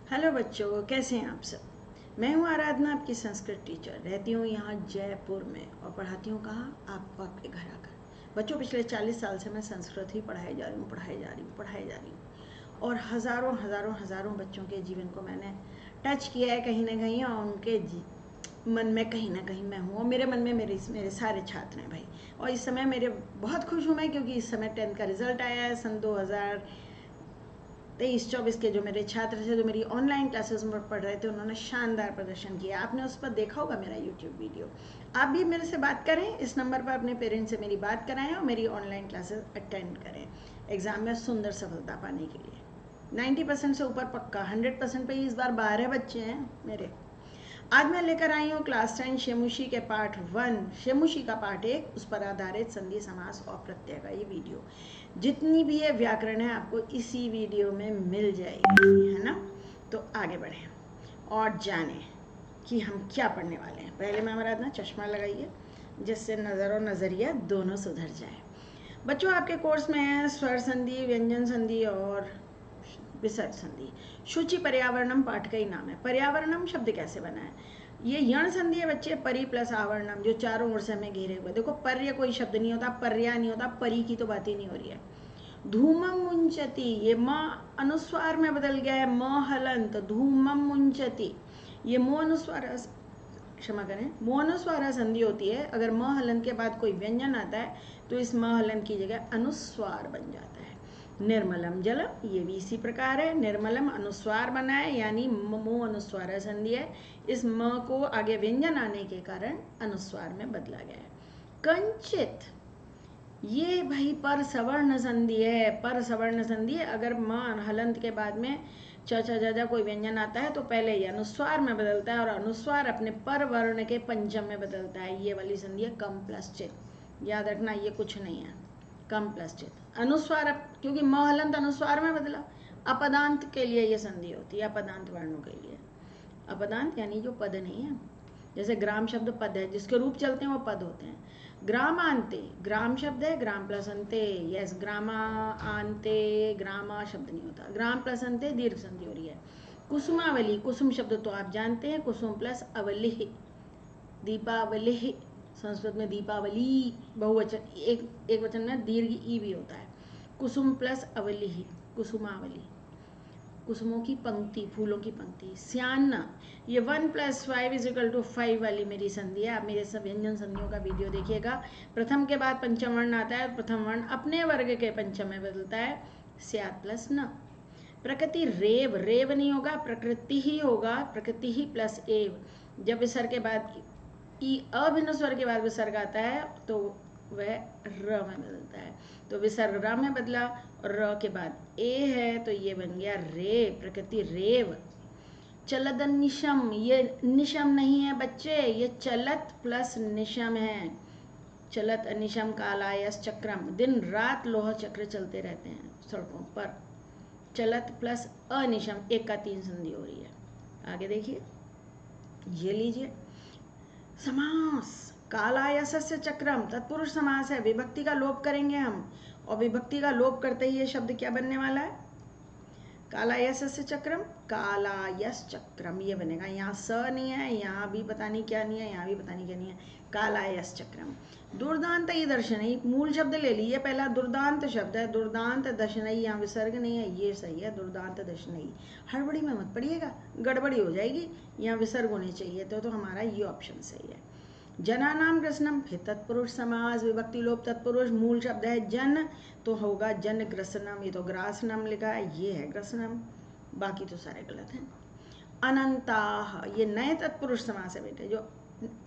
Hello बच्चों, कैसे हैं आप सब। मैं हूं आराधना, आपकी संस्कृत टीचर। रहती हूं यहाँ जयपुर में और पढ़ाती हूँ कहाँ, आपको आपके घर आकर। बच्चों, पिछले 40 साल से मैं संस्कृत ही पढ़ाई जा रही हूँ और हज़ारों हज़ारों हज़ारों बच्चों के जीवन को मैंने टच किया है कहीं ना कहीं, और उनके मन में कहीं ना कहीं मैं हूँ, और मेरे मन में मेरे सारे छात्र हैं भाई। और इस समय मेरे बहुत खुश हूँ मैं, क्योंकि इस समय 10th का रिजल्ट आया है। सन 2023-24 के जो मेरे छात्र थे, जो मेरी ऑनलाइन क्लासेस में पढ़ रहे थे, उन्होंने शानदार प्रदर्शन किया। आपने उस पर देखा होगा मेरा यूट्यूब वीडियो। आप भी मेरे से बात करें, इस नंबर पर अपने पेरेंट्स से मेरी बात कराएं और मेरी ऑनलाइन क्लासेस अटेंड करें एग्ज़ाम में सुंदर सफलता पाने के लिए। 90% से ऊपर पक्का, 100% पे इस बार 12 बच्चे हैं मेरे। आज मैं लेकर आई हूँ क्लास 10 शेमुशी के पार्ट 1, शेमुशी का पार्ट 1, उस पर आधारित संधि, समास और प्रत्यय का ये वीडियो। जितनी भी ये व्याकरण है आपको इसी वीडियो में मिल जाएगी, है ना। तो आगे बढ़ें और जानें कि हम क्या पढ़ने वाले हैं। पहले मैं आराधना चश्मा लगाइए, जिससे नज़र और नज़रिया दोनों सुधर जाए। बच्चों, आपके कोर्स में है स्वर संधि, व्यंजन संधि और विसर्ग संधि। शुचि पर्यावरणम पाठ का ही नाम है। पर्यावरणम शब्द कैसे बना है? ये यण संधि है बच्चे, परि प्लस आवरणम, जो चारों ओर से हमें घेरे हुए। देखो, पर्य कोई शब्द नहीं होता, पर्या नहीं होता, परी की तो बात ही नहीं हो रही है। धूमम मुंचती, ये म अनुस्वार में बदल गया है, म हलंत, धूमम मुंचती। ये मो अनुस्वार, क्षमा करें, मो अनुस्वार संधि होती है। अगर म हलंत के बाद कोई व्यंजन आता है तो इस म हलंत की जगह अनुस्वार बन जाता है। निर्मलम जलम, ये भी इसी प्रकार है। निर्मलम अनुस्वार बना है, यानी मो अनुस्वार संधि है। इस म को आगे व्यंजन आने के कारण अनुस्वार में बदला गया है। कंचित, ये भाई पर सवर्ण संधि है। पर सवर्ण संधि है। अगर म हलंत के बाद में च छ ज कोई व्यंजन आता है तो पहले ये अनुस्वार में बदलता है, और अनुस्वार अपने पर वर्ण के पंचम में बदलता है। ये वाली संधि है कम प्लस चित। याद रखना, ये कुछ नहीं है, कम प्लस चित। अनुस्वार, क्योंकि म हलंत अनुस्वार में बदला। अपदांत के लिए ये संधि होती है, अपदांत वर्णों के लिए। अपदांत यानी जो पद नहीं है, जैसे ग्राम शब्द पद है, जिसके रूप चलते हैं वो पद होते हैं। ग्रामांते, ग्राम शब्द है, ग्राम प्लस अंते, यस, ग्रामांते, ग्रामा शब्द नहीं होता, ग्राम प्लस अंते दीर्घ संधि हो रही है। कुसुमावली, कुसुम शब्द तो आप जानते हैं, कुसुम प्लस अवलि। दीपावली, संस्कृत में दीपावली बहुवचन, एक वचन में दीर्घ ई भी होता है। कुसुम प्लस अवलि, कुसुमावली, कुसुमों की पंक्ति, फूलों की पंक्ति। स्यान्न, ये 1 + 5 = 5 वाली मेरी संधि है। आप मेरे सब व्यंजन संधियों का वीडियो देखिएगा। प्रथम के बाद पंचम वर्ण आता है, प्रथम वर्ण अपने वर्ग के पंचम में बदलता है, स्यात् प्लस न। प्रकृति रेव, रेव नहीं होगा, प्रकृति ही होगा, प्रकृति ही प्लस एव। जब विसर्ग के बाद ई, अभिन्न स्वर के बाद विसर्ग आता है तो वह र में बदलता है। तो विसर्ग र में बदला, और र के बाद ए है तो ये बन गया रे, प्रकृति रेव। चलद निशम, ये निशम नहीं है बच्चे, ये चलत प्लस निशम है। चलत अनिशम कालायस चक्रम, दिन रात लोह चक्र चलते रहते हैं सड़कों पर। चलत प्लस अनिशम, 1 का 3 संधि हो रही है। आगे देखिए, ये लीजिए समास। कालायसस्य चक्रम, तत्पुरुष समास है, विभक्ति का लोप करेंगे हम, और विभक्ति का लोप करते ही ये शब्द क्या बनने वाला है? कालायसस्य चक्रम, कालायस चक्रम, ये बनेगा। यहाँ स नहीं है, यहाँ भी पता नहीं क्या नहीं है, यहाँ भी पता नहीं क्या नहीं है, कालायस चक्रम। दुर्दांत ही दर्शनई, मूल शब्द ले लीजिए, पहला दुर्दांत शब्द है, दुर्दांत दर्शनई, यहाँ विसर्ग नहीं है, ये सही है, दुर्दांत दर्शनई। हड़बड़ी में मत पड़िएगा, गड़बड़ी हो जाएगी, यहाँ विसर्ग होने चाहिए तो हमारा ये ऑप्शन सही है। जनानाम ग्रसनम, फिर तत्पुरुष समास, विभक्ति लोप तत्पुरुष, मूल शब्द है जन तो होगा जन ग्रसनम, ये तो ग्रासनम लिखा है, ये है ग्रसनम, बाकी तो सारे गलत हैं। अनंताह, ये नए तत्पुरुष समास है बेटे, जो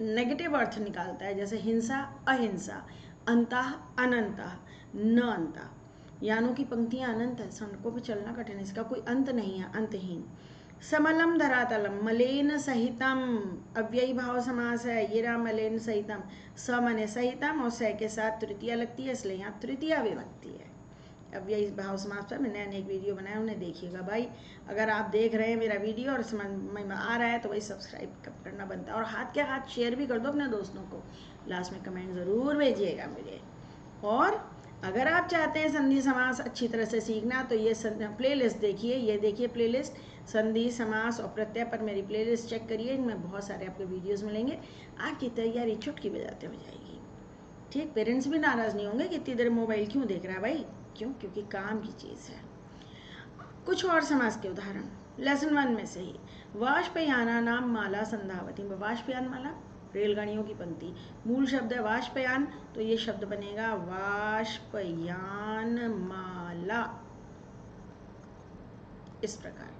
नेगेटिव अर्थ निकालता है, जैसे हिंसा अहिंसा, अंतः अनंतः, न अंता। यानों की पंक्तियां अनंत है, सड़कों पर चलना कठिन है, इसका कोई अंत नहीं है, अंतहीन। समलम धरातलम, मलेन सहितम, अव्ययी भाव समास है, ये रहा मलेन सहितम। स मने सहितम और स के साथ तृतीया लगती है, इसलिए यहाँ तृतीया विभक्ति है। अव्ययी भाव समास पर मैंने अनेक वीडियो बनाए, उन्हें देखिएगा भाई। अगर आप देख रहे हैं मेरा वीडियो और समझ में आ रहा है तो भाई सब्सक्राइब करना बनता है, और हाथ के हाथ शेयर भी कर दो अपने दोस्तों को। लास्ट में कमेंट ज़रूर भेजिएगा मुझे। और अगर आप चाहते हैं संधि समास अच्छी तरह से सीखना तो ये प्लेलिस्ट देखिए, ये देखिए प्लेलिस्ट संधि समास और प्रत्यय पर मेरी प्लेलिस्ट चेक करिए, इनमें बहुत सारे आपके वीडियोस मिलेंगे। आपकी तैयारी चुटकी बजाते हो जाएगी। ठीक, पेरेंट्स भी नाराज़ नहीं होंगे कि इतनी देर मोबाइल क्यों देख रहा है भाई, क्यों, क्योंकि काम की चीज़ है। कुछ और समास के उदाहरण लेसन 1 में से ही, वाष्पयाना नाम माला संधावती। वाष्पयान माला रेलगाड़ियों की पंक्ति, मूल शब्द है वाष्पयान, तो ये शब्द बनेगा वाष्पयान माला। इस प्रकार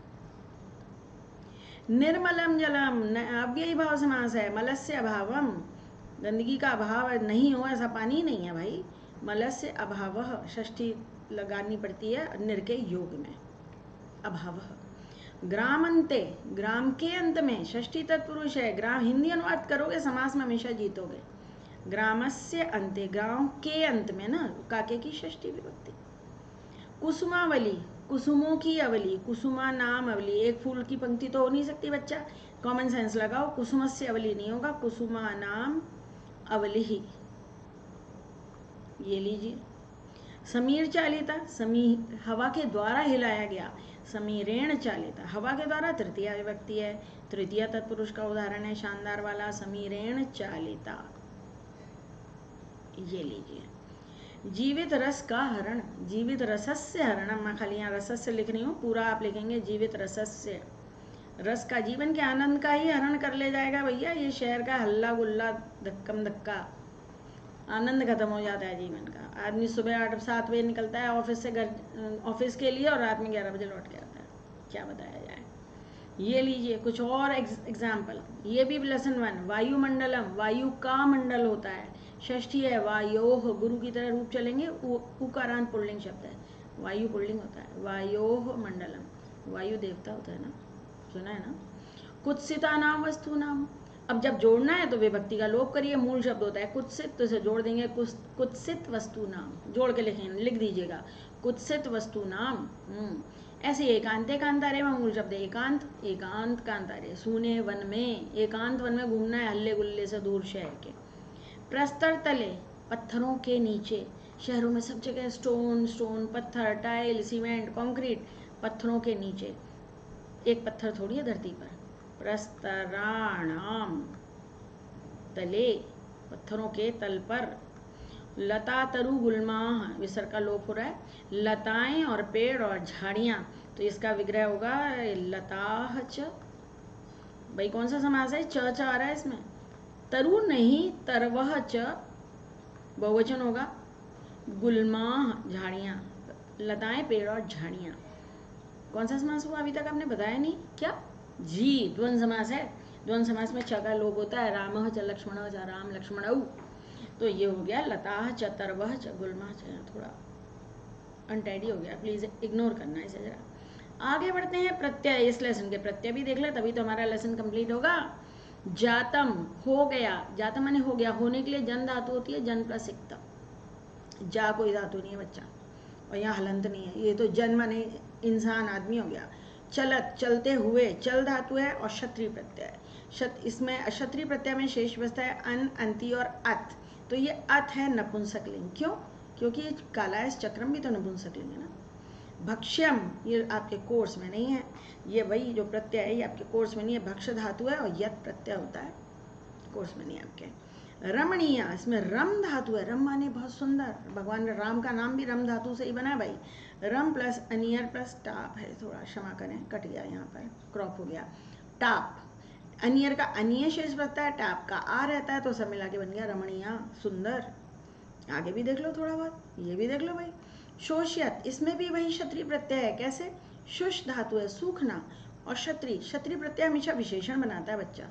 निर्मलम जलम अव्ययी भाव समास है, मलस्य अभावम, गंदगी का अभाव नहीं हो ऐसा पानी नहीं है भाई। मलस्य अभाव षष्ठी लगानी पड़ती है निर के योग में, अभाव। ग्रामंते, ग्राम के अंत में, षष्ठी तत्पुरुष है, ग्राम हिंदी अनुवाद करोगे समास में हमेशा जीतोगे। ग्रामस्य अंते, गांव के अंत में ना, काके की षष्ठी विभक्ति। कुसुमावली, कुसुमों की अवली, कुसुमा नाम अवली, एक फूल की पंक्ति तो हो नहीं सकती बच्चा, कॉमन सेंस लगाओ, कुसुमस्य अवली नहीं होगा, कुसुमा नाम अवली ही, ये लीजिए। समीर चालिता, समीर हवा के द्वारा हिलाया गया, समीरेण चालिता, हवा के द्वारा तृतीया विभक्ति है, तृतीया तत्पुरुष का उदाहरण है शानदार वाला, समीरेण चालिता, ये लीजिए। जीवित रस का हरण, जीवित रसस्य हरणम, मैं खाली यहाँ रसस्य लिख रही हूँ, पूरा आप लिखेंगे जीवित रसस्य, रस का, जीवन के आनंद का ही हरण कर ले जाएगा भैया। ये शहर का हल्ला गुल्ला धक्कम धक्का, आनंद खत्म हो जाता है जीवन का। आदमी सुबह 8-7 बजे निकलता है ऑफिस से घर, ऑफिस के लिए, और रात में 11 बजे लौट के आता है, क्या बताया जाए। ये लीजिए कुछ और एग्जाम्पल, ये भी लेसन 1, वायुमंडलम, वायु का मंडल होता है, षष्ठी है वायोह, गुरु की तरह रूप चलेंगे, उकारांत पुल्लिंग शब्द है, वायु पुल्लिंग होता है, वायोह मंडलम, वायु देवता होता है ना, सुना है ना। कुत्सिता नाम वस्तु नाम, अब जब जोड़ना है तो विभक्ति का लोप करिए, मूल शब्द होता है कुत्सित, तो इसे जोड़ देंगे कुत्सित वस्तु नाम, जोड़ के लिख दीजिएगा कुत्सित वस्तु नाम। ऐसे एकांत एकांतारे में मूल शब्द एकांत, एकांत कांतारे, सूने वन में, एकांत वन में घूमना है हल्ले गुल्ले से दूर शहर के। प्रस्तर तले, पत्थरों के नीचे, शहरों में सब जगह स्टोन स्टोन, पत्थर, टाइल, सीमेंट, कंक्रीट, पत्थरों के नीचे, एक पत्थर थोड़ी है धरती पर। प्रस्तराणाम तले, पत्थरों के तल पर। लता तरु गुल्मा, विसर्ग का लोप हो रहा है, लताएं और पेड़ और झाड़ियां, तो इसका विग्रह होगा लताह च, भाई कौन सा समास है, च आ रहा है इसमें, तरु नहीं तरवह च बहुवचन होगा, गुल्मा झाड़ियां, लताएं पेड़ और झाड़ियां, कौन सा समास हुआ अभी तक आपने बताया नहीं क्या, जी द्वंद्व समास है। द्वंद्व समास में च का लोप होता है, राम च लक्ष्मण च राम लक्ष्मण, तो ये हो गया लताह च तरवह च गुल्मा च, थोड़ा अनटाइडी हो गया, प्लीज इग्नोर करना इसे जरा। आगे बढ़ते हैं प्रत्यय, इस लेसन के प्रत्यय भी देख ले, तभी तो हमारा लेसन कंप्लीट होगा। जातम, हो गया, जातम माने हो गया, होने के लिए जन धातु होती है, जन प्लस इक्त, जा कोई धातु नहीं है बच्चा, और यहाँ हलंत नहीं है, ये तो जन माने इंसान आदमी हो गया। चलत, चलते हुए, चल धातु है और क्षत्रिय प्रत्यय, इसमें क्षत्रिय प्रत्यय में शेष बचता है अन, अंति और अत, तो ये अत है नपुंसकलिंग, क्यों, क्योंकि कालायस चक्रम भी तो नपुंसकलिंग है ना। भक्ष्यम, ये आपके कोर्स में नहीं है, ये वही जो प्रत्यय है ये आपके कोर्स में नहीं है, भक्ष धातु है और यत प्रत्यय होता है, कोर्स में नहीं है आपके। रमणीय, इसमें रम धातु है, रम माने बहुत सुंदर, भगवान राम का नाम भी रम धातु से ही बना है भाई, रम प्लस अनियर प्लस टाप है, थोड़ा क्षमा करें कट गया यहाँ पर, क्रॉप हो गया, टाप, अनियर का अनिय शेष बचता है, टाप का आ रहता है, तो सब मिला के बन गया रमणीय, सुंदर। आगे भी देख लो थोड़ा बहुत, ये भी देख लो भाई। शोष्यत, इसमें भी वही क्षत्रिय प्रत्यय है, कैसे, शुष धातु है सूखना, और क्षत्रिय, क्षत्रिय प्रत्यय हमेशा विशेषण बनाता है बच्चा,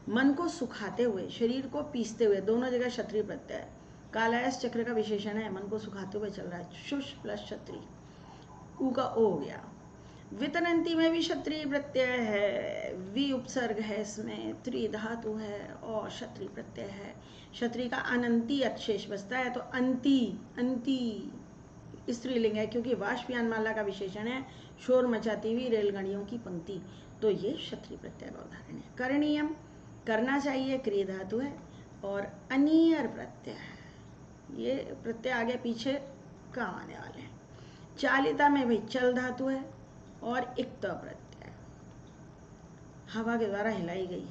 मन को सुखाते हुए, शरीर को पीसते हुए, दोनों जगह क्षत्रिय प्रत्यय है, कालायस चक्र का विशेषण है, मन को सुखाते हुए चल रहा है, शुष प्लस क्षत्रिय, ऊ का ओ हो गया। वितरंती में भी क्षत्रिय प्रत्यय है, वि उपसर्ग है इसमें, त्रि धातु है और क्षत्रिय प्रत्यय है, क्षत्रिय का अनंती अक्षेष बचता है, तो अंति, अंति स्त्रीलिंग है, क्योंकि वाष्पयान माला का विशेषण है, शोर मचाती हुई रेलगाड़ियों की पंक्ति, तो ये क्षत्रिय प्रत्यय का उदाहरण है। करणीयम, करना चाहिए, क्रिय धातु है, और अनियर प्रत्यय, ये प्रत्यय आगे पीछे काम आने वाले हैं। चालिता में भाई चल धातु है और इक्त प्रत्यय हवा के द्वारा हिलाई गई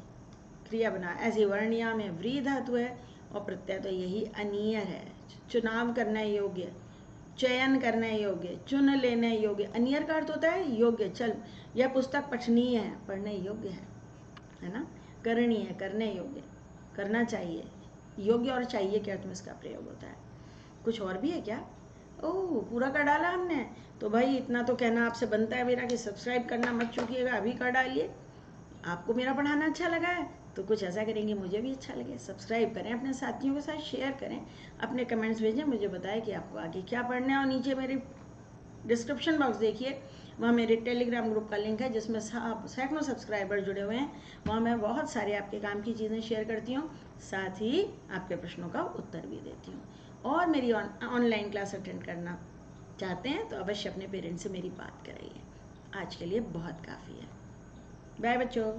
क्रिया बना। ऐसी वर्णिया में व्री धातु है और प्रत्यय तो यही अनियर है, चुनाव करने योग्य, चयन करने योग्य, चुन लेने योग्य। अनियर का अर्थ होता है योग्य। चल, यह पुस्तक पठनीय है, पढ़ने योग्य है ना। करणीय है, करने योग्य, करना चाहिए। योग्य और चाहिए के अर्थ में इसका प्रयोग होता है। कुछ और भी है क्या? ओह, पूरा कर डाला हमने। तो भाई इतना तो कहना आपसे बनता है मेरा कि सब्सक्राइब करना मत चूकिएगा, अभी कर डालिए। आपको मेरा पढ़ाना अच्छा लगा है तो कुछ ऐसा करेंगे मुझे भी अच्छा लगे। सब्सक्राइब करें, अपने साथियों के साथ शेयर करें, अपने कमेंट्स भेजें, मुझे बताएं कि आपको आगे क्या पढ़ना है। और नीचे मेरी डिस्क्रिप्शन बॉक्स देखिए, वहाँ मेरे टेलीग्राम ग्रुप का लिंक है जिसमें सैकड़ों सब्सक्राइबर जुड़े हुए हैं। वहाँ मैं बहुत सारे आपके काम की चीज़ें शेयर करती हूँ, साथ ही आपके प्रश्नों का उत्तर भी देती हूँ। और मेरी ऑनलाइन क्लास अटेंड करना चाहते हैं तो अवश्य अपने पेरेंट्स से मेरी बात कराइए। आज के लिए बहुत काफ़ी है। बाय बच्चों।